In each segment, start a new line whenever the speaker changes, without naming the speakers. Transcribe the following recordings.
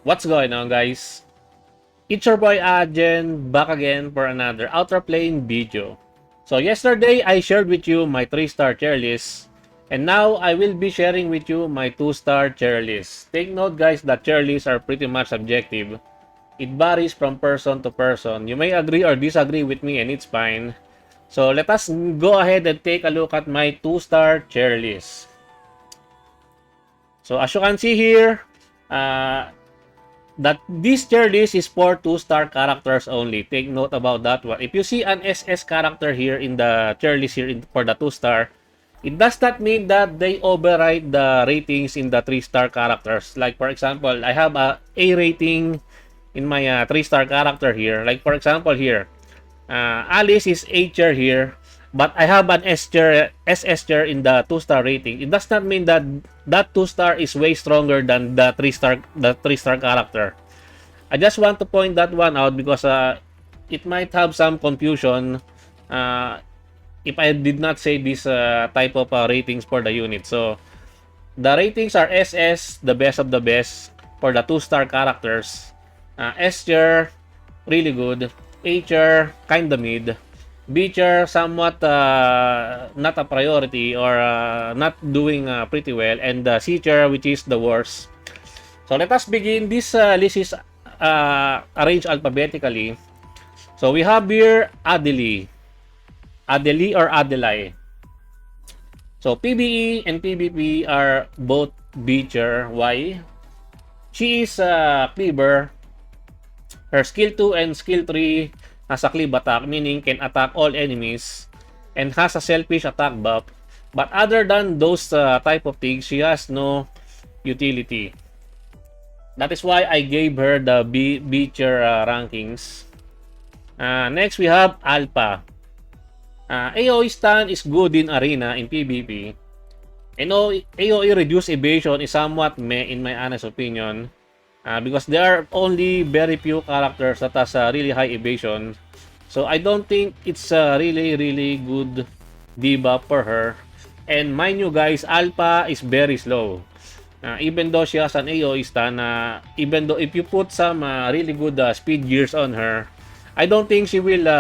What's going on, guys? It's your boy Ajen back again for another Outerplane video. So yesterday I shared with you my 3-star tier list, and now I will be sharing with you my 2-star tier list. Take note, guys, that tier lists are pretty much subjective. It varies from person to person. You may agree or disagree with me, and it's fine. So let us go ahead and take a look at my 2-star tier list. So as you can see here, that this tier list is for 2-star characters only. Take note about that one. If you see an SS character here in the tier list here for the 2-star, it does not mean that they override the ratings in the 3-star characters. Like for example, I have a A rating in my 3-star character here. Like for example here, Alice is A tier here, but I have an S tier, SS tier in the 2-star rating. It does not mean that that 2-star is way stronger than the 3-star character. I just want to point that one out because it might have some confusion if I did not say this type of ratings for the unit. So the ratings are SS, the best of the best for the 2-star characters. S tier, really good. A tier, kinda mid. B tier, somewhat not a priority or not doing pretty well. And C tier, which is the worst. So let us begin. This list is arranged alphabetically. So we have here Adeli. Adeli or Adelai. So PBE and PBP are both B tier. Why? She is cleaver. Her skill 2 and skill 3 has a cleave attack, meaning can attack all enemies, and has a selfish attack buff. But other than those type of things, she has no utility. That is why I gave her the B tier rankings. Next, we have Alpa. AoE stun is good in arena in PvP. And AoE reduced evasion is somewhat meh in my honest opinion. Because there are only very few characters that has really high evasion. So I don't think it's a really good debuff for her. And mind you guys, Alpha is very slow. Even though she has an AoE stun, even though if you put some really good speed gears on her, I don't think she will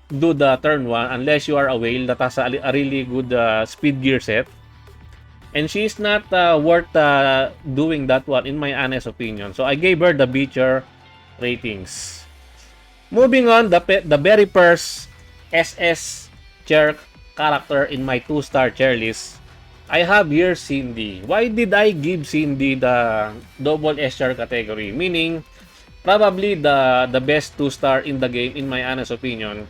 do the turn 1 unless you are a whale that has a really good speed gear set. And she's not worth doing that one in my honest opinion. So I gave her the B tier ratings. Moving on, the very first SS tier character in my 2-star tier list, I have here Cindy. Why did I give Cindy the double S tier category? Meaning, probably the best 2-star in the game in my honest opinion.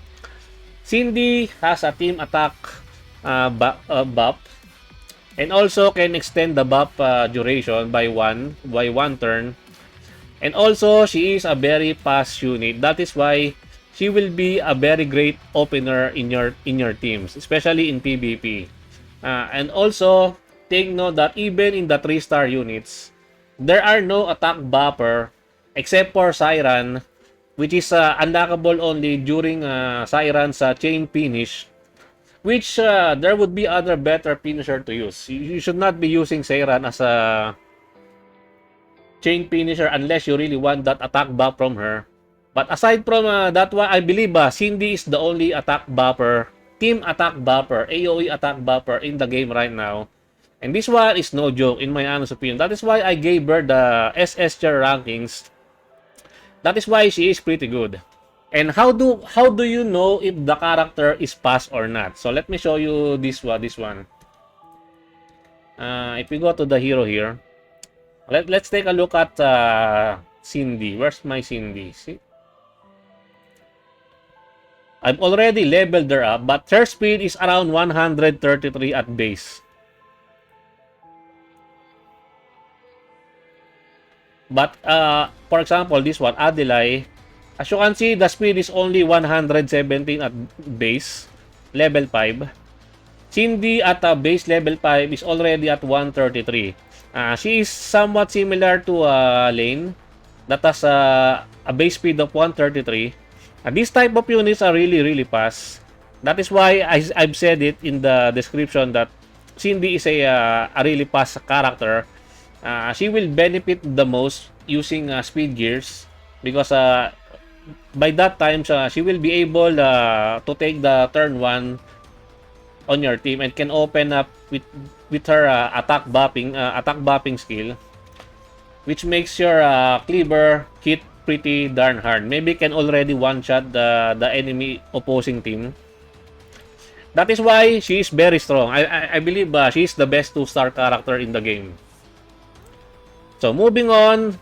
Cindy has a team attack buff. And also can extend the buff duration by one turn. And also she is a very fast unit. That is why she will be a very great opener in your teams, especially in PvP. And also take note that even in the 3-star units, there are no attack buffer except for Siren, which is unlockable only during Siren's chain finish. Which there would be other better finisher to use. You should not be using Siren as a chain finisher unless you really want that attack buff from her. But aside from that one, I believe Cindy is the only attack buffer, team attack buffer, AoE attack buffer in the game right now. And this one is no joke in my honest opinion. That is why I gave her the SS tier rankings. That is why she is pretty good. And how do you know if the character is fast or not? So let me show you this one. If we go to the hero here, let's take a look at Cindy. Where's my Cindy? See? I've already leveled her up, but her speed is around 133 at base. But for example, this one, Adelai, as you can see, the speed is only 117 at base, level 5. Cindy at base level 5 is already at 133. She is somewhat similar to Lane that has a base speed of 133. These type of units are really fast. That is why I've said it in the description that Cindy is a really fast character. She will benefit the most using speed gears because by that time she will be able to take the turn 1 on your team and can open up with her attack bopping skill, which makes your cleaver hit pretty darn hard. Maybe can already one-shot the enemy opposing team. That is why she is very strong. I believe she is the best 2-star character in the game. So moving on,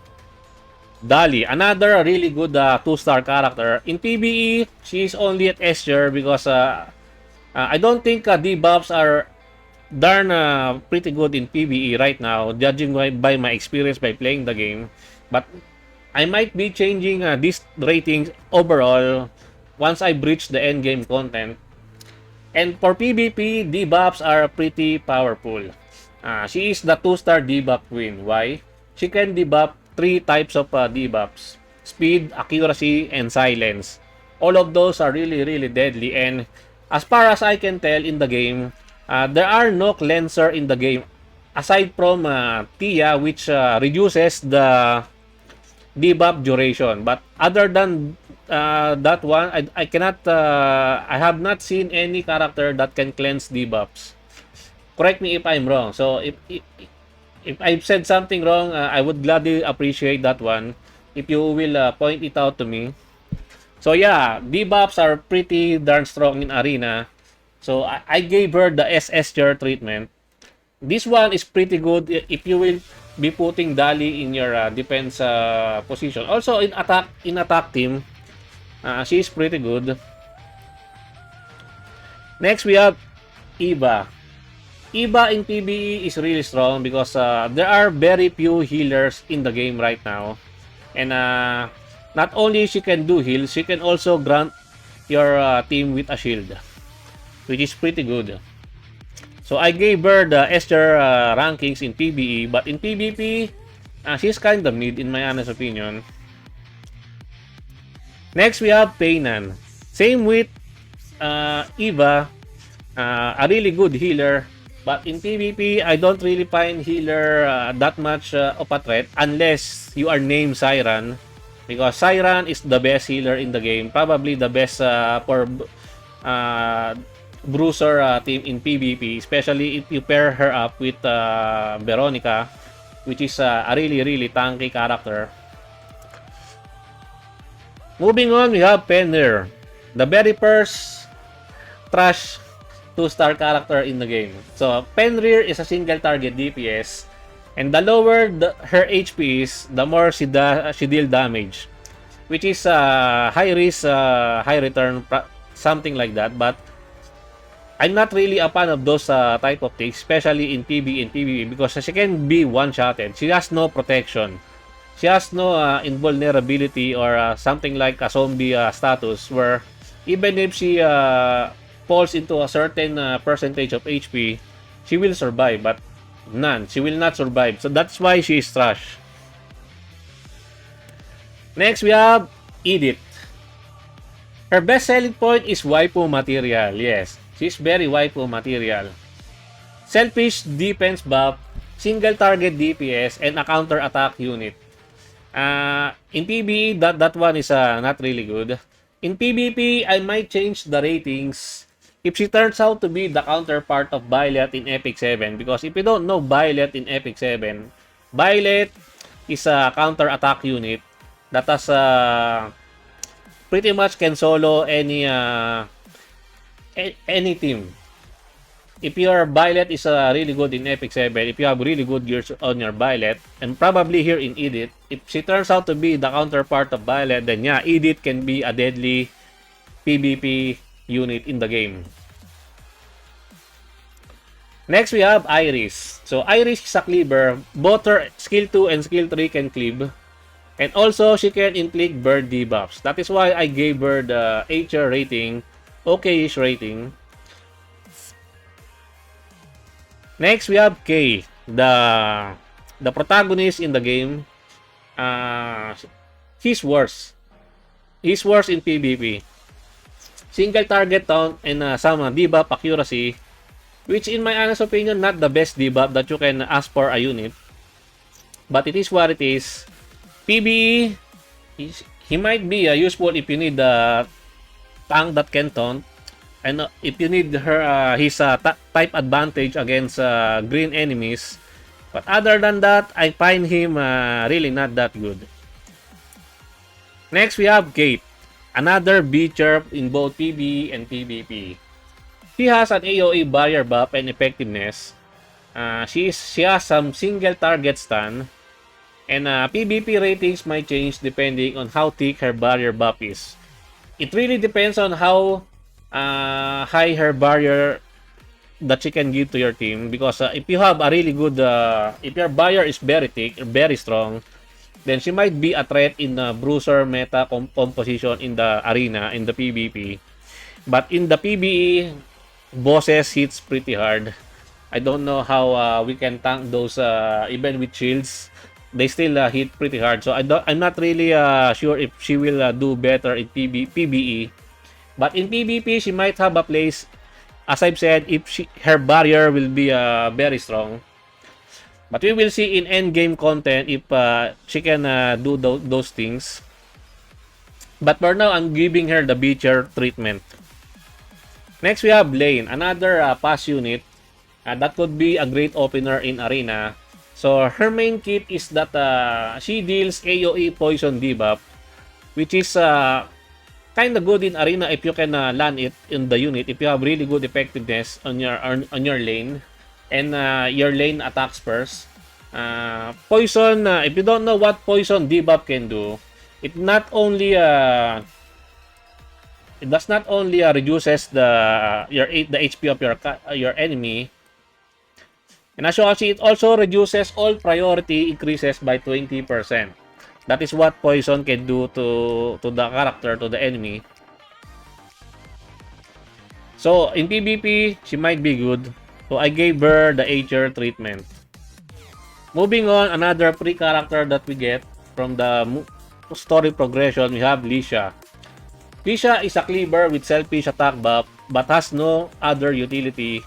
Dali, another really good 2-star character. In PvE, she is only at S tier because I don't think debuffs are darn pretty good in PvE right now, judging by my experience by playing the game. But I might be changing these ratings overall once I breach the endgame content. And for PvP, debuffs are pretty powerful. She is the 2-star debuff queen. Why? She can debuff 3 types of debuffs: speed, accuracy, and silence. All of those are really, really deadly. And as far as I can tell in the game, there are no cleanser in the game aside from Tia, which reduces the debuff duration. But other than that one, I cannot I have not seen any character that can cleanse debuffs. Correct me if I'm wrong. So if I've said something wrong, I would gladly appreciate that one if you will point it out to me. So yeah, debuffs are pretty darn strong in Arena. So I gave her the SS tier treatment. This one is pretty good if you will be putting Dali in your defense position. Also in attack team, she is pretty good. Next we have Eva. Eva in PvE is really strong because there are very few healers in the game right now. And not only she can do heals, she can also grant your team with a shield, which is pretty good. So I gave her the S tier rankings in PvE, but in PvP, she's kind of mid in my honest opinion. Next we have Paynan. Same with Eva, a really good healer. But in PvP, I don't really find healer that much of a threat unless you are named Siren. Because Siren is the best healer in the game. Probably the best for bruiser team in PvP. Especially if you pair her up with Veronica, which is a really, really tanky character. Moving on, we have Fenrir. The very first trash 2-star character in the game. So, Fenrir is a single target DPS, and the lower her HP is, the more she deal damage, which is high risk, high return, something like that. But I'm not really a fan of those type of things, especially in PvE and PvP, because she can be one-shotted. She has no protection. She has no invulnerability or something like a zombie status, where even if she falls into a certain percentage of HP, she will survive, but none. She will not survive. So that's why she is trash. Next, we have Edith. Her best selling point is waifu material. Yes, she's very waifu material. Selfish defense buff, single target DPS, and a counter attack unit. In PvE, that one is not really good. In PvP, I might change the ratings if she turns out to be the counterpart of Violet in Epic 7. Because if you don't know Violet in Epic 7, Violet is a counter-attack unit that has pretty much can solo any team. If your Violet is really good in Epic 7, if you have really good gears on your Violet, and probably here in Edith, if she turns out to be the counterpart of Violet, then yeah, Edith can be a deadly PvP unit in the game. Next, we have Iris. So, Iris is a cleaver. Both her skill 2 and skill 3 can cleave. And also, she can inflict bird debuffs. That is why I gave her the HR rating, okay-ish rating. Next, we have Kay, the protagonist in the game. He's worse. He's worse in PvP. Single target taunt and some debuff accuracy, which in my honest opinion, not the best debuff that you can ask for a unit. But it is what it is. PBE, he might be useful if you need a tank that can taunt. And if you need his type advantage against green enemies. But other than that, I find him really not that good. Next, we have Kate. Another B-chirp in both PBE and PvP. She has an AoE barrier buff and effectiveness. She has some single target stun. And PvP ratings might change depending on how thick her barrier buff is. It really depends on how high her barrier that she can give to your team. Because if you have a really good, if your barrier is very thick, very strong, then she might be a threat in the bruiser meta composition in the arena, in the PvP. But in the PvE, bosses hits pretty hard. I don't know how we can tank those even with shields. They still hit pretty hard. So I'm not really sure if she will do better in PvE. But in PvP, she might have a place. As I've said, if her barrier will be very strong. But we will see in endgame content if she can do those things. But for now, I'm giving her the beacher treatment. Next, we have Lane, another pass unit. That could be a great opener in Arena. So, her main kit is that she deals AoE poison debuff, which is kind of good in Arena if you can land it in the unit. If you have really good effectiveness on your lane. And your lane attacks first. Poison, if you don't know what poison debuff can do, it not only it does not only reduces the HP of your enemy, and as you can see, it also reduces all priority increases by 20%. That is what poison can do to the character, to the enemy. So in PvP, she might be good. So I gave her the Ager treatment. Moving on, another free character that we get from the story progression, we have Alicia. Alicia is a cleaver with selfish attack buff but has no other utility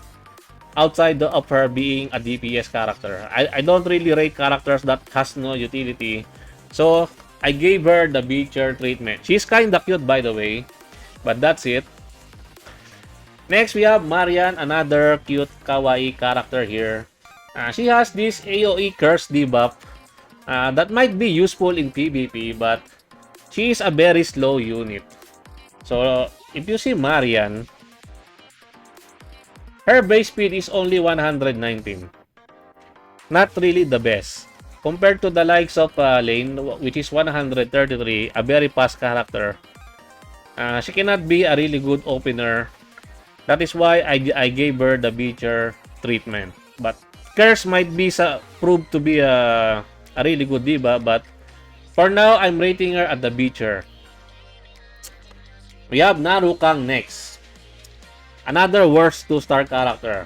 outside of her being a DPS character. I don't really rate characters that has no utility. So I gave her the Beacher treatment. She's kinda cute by the way, but that's it. Next, we have Marian, another cute kawaii character here. She has this AoE curse debuff that might be useful in PvP, but she is a very slow unit. So, if you see Marian, her base speed is only 119. Not really the best. Compared to the likes of Lane, which is 133, a very fast character, she cannot be a really good opener. That is why I gave her the Beacher treatment. But Curse might be proved to be a really good diva. But for now, I'm rating her at the Beacher. We have Narukang next. Another worst 2-star character.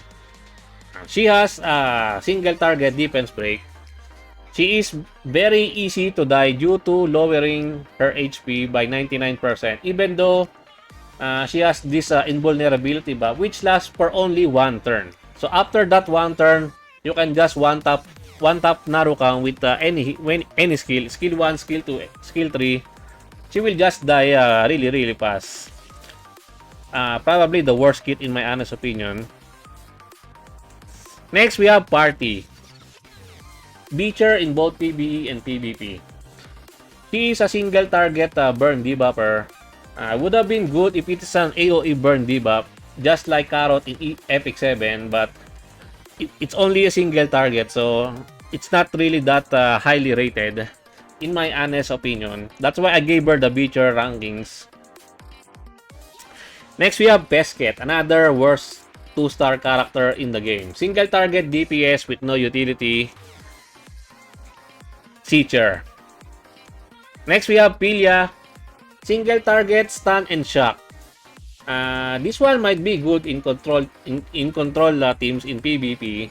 She has a single target defense break. She is very easy to die due to lowering her HP by 99%. Even though she has this invulnerability buff which lasts for only one turn. So after that one turn, you can just one tap Narukang with any skill, skill 1, skill 2, skill 3. She will just die really fast. Probably the worst kit in my honest opinion. Next, we have Party. Beacher in both PvE and PvP. She is a single target burn debuffer. Would have been good if it is an AoE burn debuff, just like Carrot in Epic 7, but it's only a single target, so it's not really that highly rated, in my honest opinion. That's why I gave her the Beacher rankings. Next, we have Pesket, another worst 2-star character in the game. Single target DPS with no utility. Seacher. Next, we have Apilia. Single target, stun, and shock. This one might be good in control teams in PvP,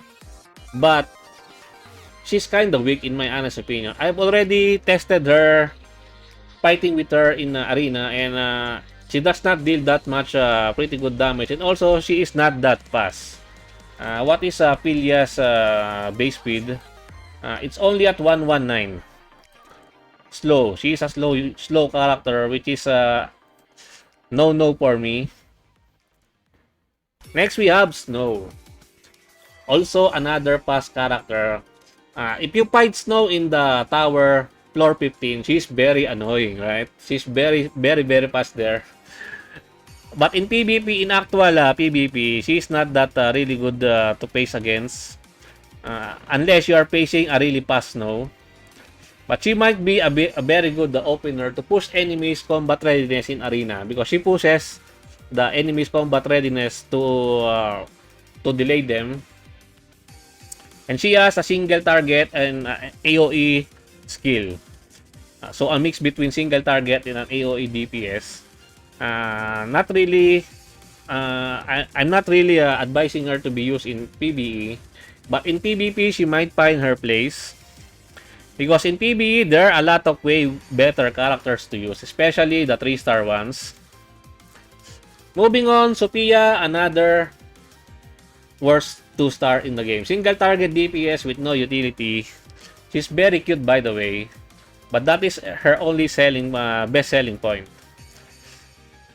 but she's kind of weak in my honest opinion. I've already tested her, fighting with her in arena, and she does not deal that much pretty good damage, and also she is not that fast. What is Apilia's base speed? It's only at 119. Slow. She is a slow character, which is no for me. Next we have Snow. Also another fast character. If you fight Snow in the tower floor 15, she's very annoying, right? She's very fast there. But in PvP, in actual PvP, she's not that really good to face against. Unless you are facing a really fast Snow. But she might be a very good opener to push enemies' combat readiness in arena because she pushes the enemy's combat readiness to delay them. And she has a single target and AoE skill. So a mix between single target and an AoE DPS. Not really. I'm not really advising her to be used in PvE, but in PvP she might find her place. Because in PvE, there are a lot of way better characters to use, especially the 3-star ones. Moving on, Sofia, another worst 2-star in the game. Single target DPS with no utility. She's very cute, by the way. But that is her only best selling point.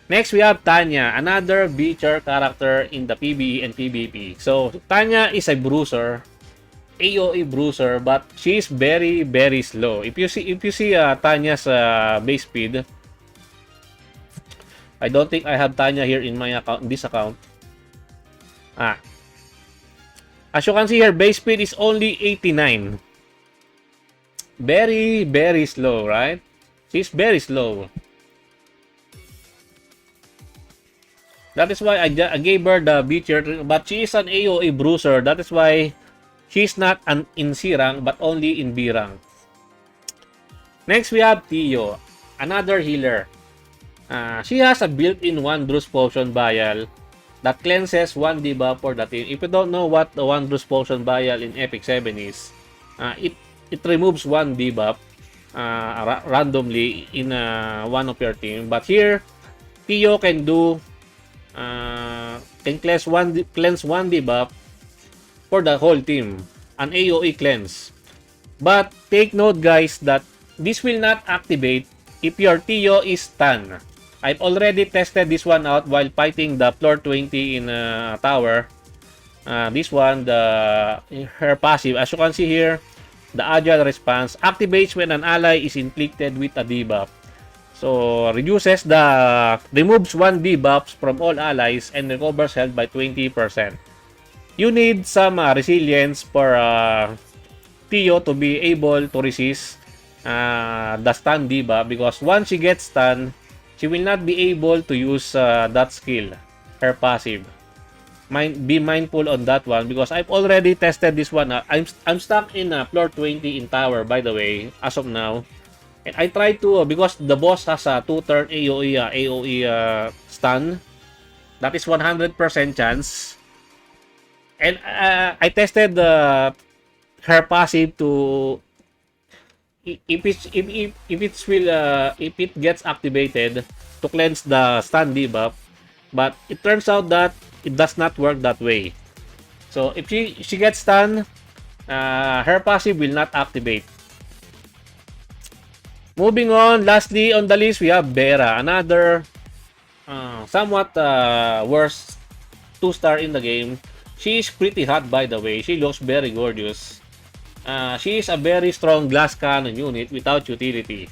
Next, we have Tanya, another B-tier character in the PvE and PvP. So, Tanya is a bruiser. AoE bruiser, but she's very slow. If you see Tanya's base speed, I don't think I have Tanya here in my account, this account. As you can see, her base speed is only 89. Very slow, right? She's very slow. That is why I gave her the B tier, but she is an AoE bruiser. That is why she's not in C rank, but only in B rank. Next, we have Tio, another healer. She has a built-in Wondrous Potion Vial that cleanses 1 debuff for the team. If you don't know what the Wondrous Potion Vial in Epic 7 is, it removes 1 debuff randomly in one of your team. But here, Tio can cleanse 1 debuff for the whole team, an AoE cleanse. But take note, guys, that this will not activate if your Tio is stunned. I've already tested this one out while fighting the floor 20 in tower. This one, her passive, as you can see here, the agile response activates when an ally is inflicted with a debuff. So removes 1 debuffs from all allies and recovers health by 20%. You need some resilience for Tio to be able to resist the stun debuff, because once she gets stunned, she will not be able to use that skill, her passive. Be mindful on that one, because I've already tested this one. I'm stuck in floor 20 in tower, by the way, as of now. And I tried to, because the boss has a 2-turn AoE stun. That is 100% chance. And I tested her passive to if it gets activated to cleanse the stun debuff, but it turns out that it does not work that way. So if she gets stunned, her passive will not activate. Moving on, lastly on the list, we have Vera, another somewhat worst 2-star in the game. She is pretty hot, by the way. She looks very gorgeous. She is a very strong glass cannon unit without utility.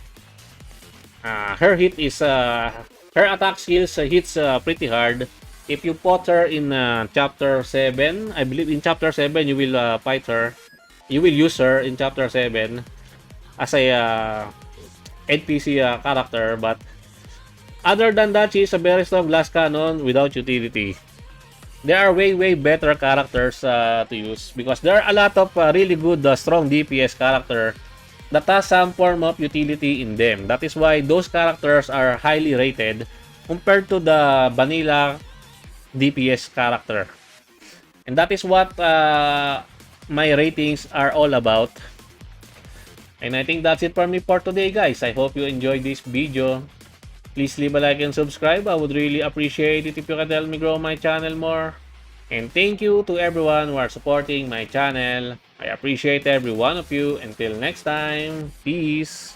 Her attack skills hits pretty hard. If you put her in chapter 7, I believe in chapter 7 you will fight her. You will use her in chapter 7 as a NPC character, but other than that, she is a very strong glass cannon without utility. There are way better characters to use, because there are a lot of really good strong DPS character that has some form of utility in them. That is why those characters are highly rated compared to the vanilla DPS character. And that is what my ratings are all about. And I think that's it for me for today, guys. I hope you enjoyed this video. Please leave a like and subscribe. I would really appreciate it if you can help me grow my channel more. And thank you to everyone who are supporting my channel. I appreciate every one of you. Until next time, peace!